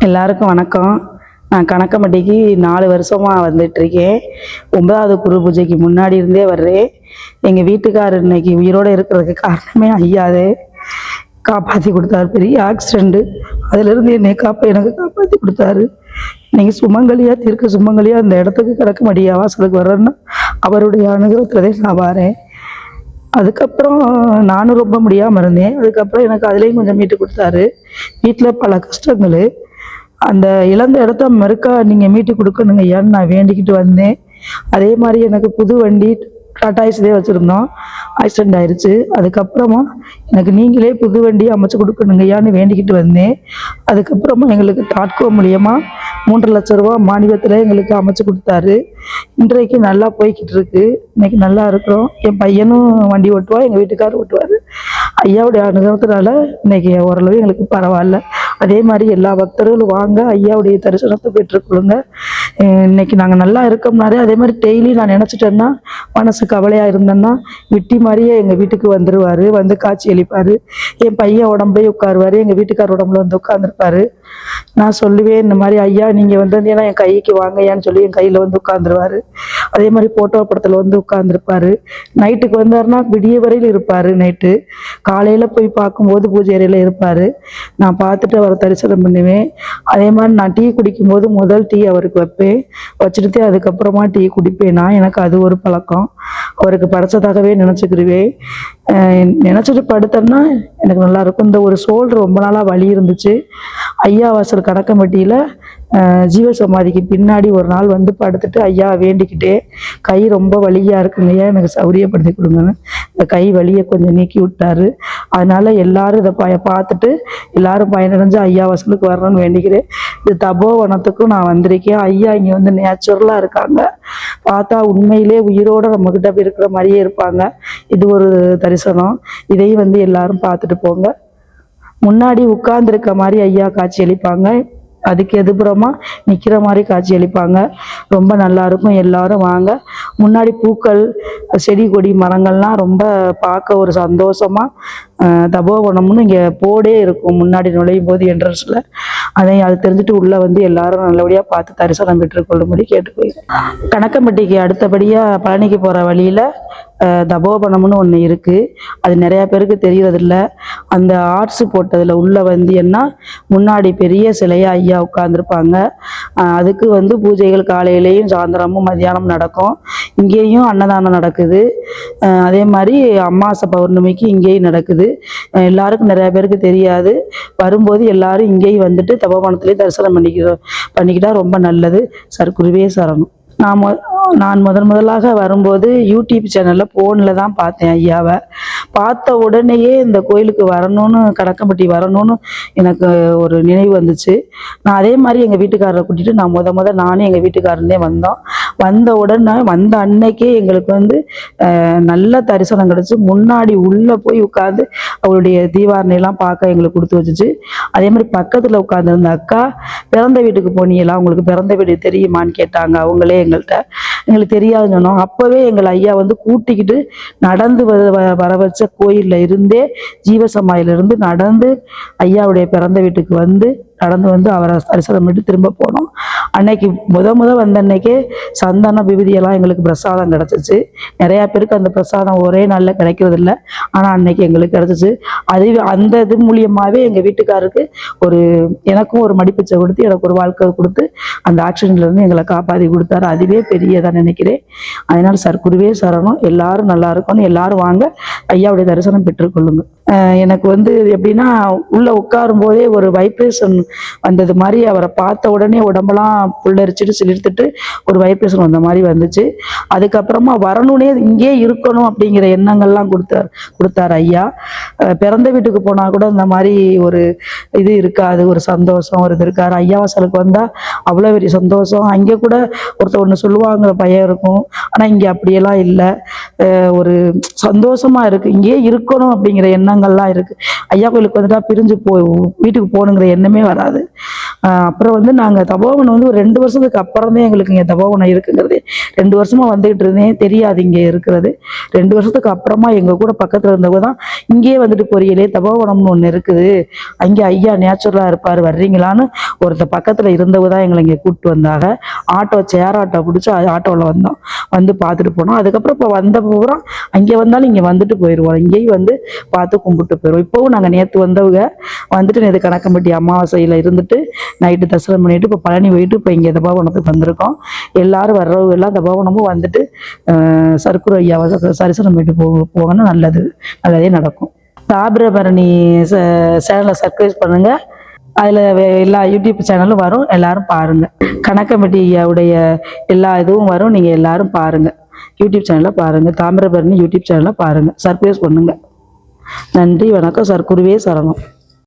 எல்லாருக்கும் வணக்கம். நான் கணக்கம்பட்டிக்கு 4 வருஷமாக வந்துட்டுருக்கேன். 9வது குரு பூஜைக்கு முன்னாடி இருந்தே வர்றேன். எங்கள் வீட்டுக்காரர் இன்னைக்கு உயிரோடு இருக்கிறதுக்கு காரணமே ஐயாதே. காப்பாற்றி கொடுத்தாரு. பெரிய ஆக்சிடெண்ட்டு, அதிலிருந்து எனக்கு காப்பாற்றி கொடுத்தாரு. இன்னைக்கு சுமங்கலியாக தீர்க்க சுமங்கலியாக அந்த இடத்துக்கு கணக்கம்பட்டி வாசலுக்கு வர்றேன்னா அவருடைய அனுகிரகத்திலே நான் வரேன். அதுக்கப்புறம் நானும் ரொம்ப முடியாமல் இருந்தேன். அதுக்கப்புறம் எனக்கு அதுலேயும் கொஞ்சம் மீட்டு கொடுத்தாரு. வீட்டில் பல கஷ்டங்கள், அந்த இழந்த இடத்த மறுக்கா நீங்கள் மீட்டு கொடுக்கணுங்க ஐயான்னு நான் வேண்டிக்கிட்டு வந்தேன். அதே மாதிரி எனக்கு புது வண்டி டாடா ஏசிலே வச்சுருந்தோம், ஆக்சிடெண்ட் ஆயிடுச்சு. அதுக்கப்புறமா எனக்கு நீங்களே புது வண்டி அமைச்சு கொடுக்கணுங்க ஐயான்னு வேண்டிக்கிட்டு வந்தேன். அதுக்கப்புறமா எங்களுக்கு தாட்கோ மூலியமாக 3 லட்ச ரூபா மானியத்தில் எங்களுக்கு அமைச்சு கொடுத்தாரு. இன்றைக்கு நல்லா போய்கிட்டு இருக்கு. இன்னைக்கு நல்லா இருக்கிறோம். என் பையனும் வண்டி ஓட்டுவா, எங்கள் வீட்டுக்காரர் ஓட்டுவார். ஐயாவுடைய அனுபவத்தினால இன்னைக்கு ஓரளவு எங்களுக்கு பரவாயில்ல. அதே மாதிரி எல்லா பக்தர்களும் வாங்க, ஐயாவுடைய தரிசனத்தை பெற்றுக்கொள்ளுங்க. இன்னைக்கு நாங்கள் நல்லா இருக்கோம்னாரே, அதே மாதிரி டெய்லி நான் நினச்சிட்டேன்னா, மனசு கவலையாக இருந்தேன்னா விட்டி மாதிரியே எங்கள் வீட்டுக்கு வந்துடுவார், வந்து காட்சி அளிப்பார். என் பையன் உடம்புலேயே உட்காருவார், எங்கள் வீட்டுக்கார் உடம்புல வந்து உட்காந்துருப்பார். நான் சொல்லுவேன், இந்த மாதிரி ஐயா நீங்கள் வந்தீங்கன்னா என் கைக்கு வாங்கய்யான்னு சொல்லி என் கையில் வந்து உட்காந்துருவார். அதே மாதிரி ஃபோட்டோ படத்தில் வந்து உட்காந்துருப்பார். நைட்டுக்கு வந்தாருன்னா விடிய வரையில் இருப்பார். நைட்டு காலையில் போய் பார்க்கும்போது பூஜை அறையில் இருப்பார். நான் பார்த்துட்டு அவரை தரிசனம் பண்ணுவேன். அதே மாதிரி நான் டீ குடிக்கும்போது முதல் டீ அவருக்கு வைப்பேன், வச்சுட்டு அதுக்கப்புறமா டீ குடிப்பேன். எனக்கு அது ஒரு பழக்கம். அவருக்கு படைச்சதாகவே நினச்சிக்கிருவேன். நினச்சிட்டு படுத்தேன்னா எனக்கு நல்லாயிருக்கும். இந்த ஒரு ஷோல்டர் ரொம்ப நாளாக வலி இருந்துச்சு. ஐயா வாசல் கணக்கம்பட்டியில் ஜீவசமாதிக்கு பின்னாடி ஒரு நாள் வந்து படுத்துட்டு ஐயா வேண்டிக்கிட்டே, கை ரொம்ப வலியாக இருக்குங்கய்யா, எனக்கு சௌரியப்படுத்தி கொடுங்கன்னு இந்த கை வலியை கொஞ்சம் நீக்கி விட்டாரு. அதனால எல்லாரும் இதை பார்த்துட்டு எல்லாரும் பயனடைஞ்சு ஐயா வாசலுக்கு வரணும்னு வேண்டிக்கிறேன். இது தபோவனத்துக்கும் நான் வந்திருக்கேன். ஐயா இங்கே வந்து நேச்சுரலாக இருக்காங்க. பார்த்தா உண்மையிலே உயிரோடு நம்மக்கிட்ட இருக்கிற மாதிரியே இருப்பாங்க. இது ஒரு தரிசனம். இதையும் வந்து எல்லாரும் பார்த்துட்டு போங்க. முன்னாடி உட்கார்ந்துருக்க மாதிரி ஐயா காட்சி அளிப்பாங்க, அதுக்கு எதிர்ப்புறமா நிற்கிற மாதிரி காட்சி அளிப்பாங்க. ரொம்ப நல்லா இருக்கும். எல்லாரும் வாங்க. முன்னாடி பூக்கள், செடி கொடி மரங்கள்லாம் ரொம்ப பார்க்க ஒரு சந்தோஷமா தபோவனம்னு இங்கே போடே இருக்கும் முன்னாடி நுழையும் போது என்ட்ரன்ஸில். அது தெரிஞ்சுட்டு உள்ளே வந்து எல்லாரும் நல்லபடியாக பார்த்து தரிசனம் பெற்றுக்கொள்ளும்படி கேட்டுக்கொள்கிறேன். கணக்கம்பட்டிக்கு அடுத்தபடியாக பழனிக்கு போகிற வழியில் தபோவனம்னு ஒன்று இருக்குது. அது நிறையா பேருக்கு தெரியறதில்ல. அந்த ஆர்ட்ஸு போட்டதில் உள்ளே வந்தீங்கன்னா முன்னாடி பெரிய சிலையாக ஐயா உட்காந்துருப்பாங்க. அதுக்கு வந்து பூஜைகள் காலையிலேயும் சாயந்தரமும் மத்தியானம் நடக்கும். இங்கேயும் அன்னதானம் நடக்குது. அதே மாதிரி அமாவாசை பௌர்ணமிக்கு இங்கேயும் நடக்குது. எல்லாருக்கும் நிறையா பேருக்கு தெரியாது. வரும்போது எல்லாரும் இங்கேயும் வந்துட்டு தபோவனத்துலேயே தரிசனம் பண்ணிக்கிட்டா ரொம்ப நல்லது. குருவே சரணம். நான் முதலாக வரும்போது யூடியூப் சேனலில் ஃபோனில் தான் பார்த்தேன் ஐயாவை. பார்த்த உடனேயே இந்த கோயிலுக்கு வரணும்னு, கணக்கம்பட்டி வரணும்னு எனக்கு ஒரு நினைவு வந்துச்சு. நான் அதே மாதிரி எங்கள் வீட்டுக்காரரை கூட்டிகிட்டு நான் நானும் எங்கள் வீட்டுக்காரனே வந்தோம். வந்த உடனே வந்த அன்னைக்கே எங்களுக்கு வந்து நல்ல தரிசனம் கிடச்சி. முன்னாடி உள்ளே போய் உட்காந்து அவளுடைய தீவாரணையெல்லாம் பார்க்க எங்களுக்கு கொடுத்து வச்சுச்சு. அதே மாதிரி பக்கத்தில் உட்காந்துருந்த அக்கா, பிறந்த வீட்டுக்கு போனீங்களா, உங்களுக்கு பிறந்த வீடு தெரியுமான்னு கேட்டாங்க. அவங்களே எங்களுக்கு தெரியாதுன்னு சொன்னோம். அப்போவே எங்களை ஐயா வந்து கூட்டிக்கிட்டு நடந்து வர வச்ச கோயிலில் இருந்தே, ஜீவசமாயிலிருந்து நடந்து ஐயாவுடைய பிறந்த வீட்டுக்கு வந்து நடந்து வந்து அவரை தரிசனம் பண்ணிட்டு திரும்ப போனோம். அன்னைக்கு வந்த அன்னைக்கே சந்தனம் விபூதியெல்லாம் எங்களுக்கு பிரசாதம் கிடச்சிச்சு. நிறையா பேருக்கு அந்த பிரசாதம் ஒரே நாளில் கிடைக்கிறதில்ல. ஆனால் அன்னைக்கு எங்களுக்கு கிடச்சிச்சு. அந்த இது மூலியமாகவே எங்கள் வீட்டுக்காருக்கு எனக்கும் ஒரு மடிப்பிச்சை கொடுத்து, எனக்கு ஒரு வாழ்க்கை கொடுத்து அந்த ஆக்சிடென்ட்லேருந்து எங்களை காப்பாற்றி கொடுத்தாரு. அதுவே பெரியதாக நினைக்கிறேன். அதனால் குருவே சரணம். எல்லாரும் நல்லா இருக்கணும். எல்லாரும் வாங்க, ஐயாவுடைய தரிசனம் பெற்றுக்கொள்ளுங்க. எனக்கு வந்து எப்படின்னா, உள்ளே உட்காரும் போதே ஒரு வைப்ரேஷன் வந்தது மாதிரி, அவரை பார்த்த உடனே உடம்பெல்லாம் புல்லரிச்சிட்டு சிலிர்த்துட்டு ஒரு வைப்ரேஷன் வந்த மாதிரி வந்துச்சு. அதுக்கப்புறமா வரணுன்னே இங்கே இருக்கணும் அப்படிங்கிற எண்ணங்கள்லாம் கொடுத்தார் ஐயா. பிறந்த வீட்டுக்கு போனால் கூட இந்த மாதிரி ஒரு இது இருக்காது, ஒரு சந்தோஷம் ஒரு இது இருக்காரு. ஐயா வாசலுக்கு வந்தால் அவ்வளோ பெரிய சந்தோஷம். அங்கே கூட ஒன்று சொல்லுவாங்கிற பயம் இருக்கும். ஆனால் இங்கே அப்படியெல்லாம் இல்லை. ஒரு சந்தோஷமாக இருக்குது. இங்கேயே இருக்கணும் அப்படிங்கிற எண்ணங்கள்லாம் இருக்குது. ஐயா கோயிலுக்கு வந்துட்டா பிரிஞ்சு வீட்டுக்கு போகணுங்கிற எண்ணமே வராது. வராது. அப்புறம் வந்து நாங்கள் தபோவனம் வந்து ஒரு 2 வருஷத்துக்கு அப்புறம் தான் எங்களுக்கு இங்கே தபோவனம் இருக்குங்கிறது. 2 வருஷமாக வந்துகிட்டு இருந்தேன், தெரியாது இங்கே இருக்கிறது. 2 வருஷத்துக்கு அப்புறமா எங்கள் கூட பக்கத்தில் இருந்தவங்க தான் இங்கேயே வந்துட்டு பொரியலே தபோவனம்னு ஒன்று இருக்குது, அங்கே ஐயா நேச்சுரலாக இருப்பார், வர்றீங்களான்னு ஒருத்தர் பக்கத்தில் இருந்தவங்க தான் எங்களை இங்கே கூப்பிட்டு வந்தாங்க. சேர் ஆட்டோ பிடிச்சி ஆட்டோவில் வந்தோம், வந்து பார்த்துட்டு போனோம். அதுக்கப்புறம் இப்போ வந்த பூரா அங்கே வந்தாலும் இங்கே வந்துட்டு போயிடுவோம், இங்கேயும் வந்து பார்த்து கும்பிட்டு போயிடுவோம். இப்போவும் நாங்கள் நேற்று வந்தவங்க வந்துட்டு நேற்று கணக்கம்பட்டி அமாவாசையில் இருந்துட்டு நைட்டு தரிசனம் பண்ணிட்டு இப்போ பழனி போயிட்டு இப்போ இங்கே தபோவனத்துக்கு வந்திருக்கோம். எல்லாரும் வர்றவங்க எல்லாம் தபோவனமும் வந்துட்டு சர்க்குரு ஐயாவை தரிசனம் பண்ணிட்டு போங்கன்னா நல்லதே நடக்கும். தாமிரபரணி சேனலை சப்ஸ்கிரைப் பண்ணுங்கள், அதில் எல்லா யூடியூப் சேனலும் வரும், எல்லாரும் பாருங்கள். கணக்கம்பட்டி ஐயாவுடைய எல்லா இதுவும் வரும், நீங்கள் எல்லாரும் பாருங்கள். யூடியூப் சேனலில் பாருங்கள், தாமிரபரணி யூடியூப் சேனலில் பாருங்கள், சப்ஸ்கிரைப் பண்ணுங்கள். நன்றி, வணக்கம். சர்க்குருவே சரணம்.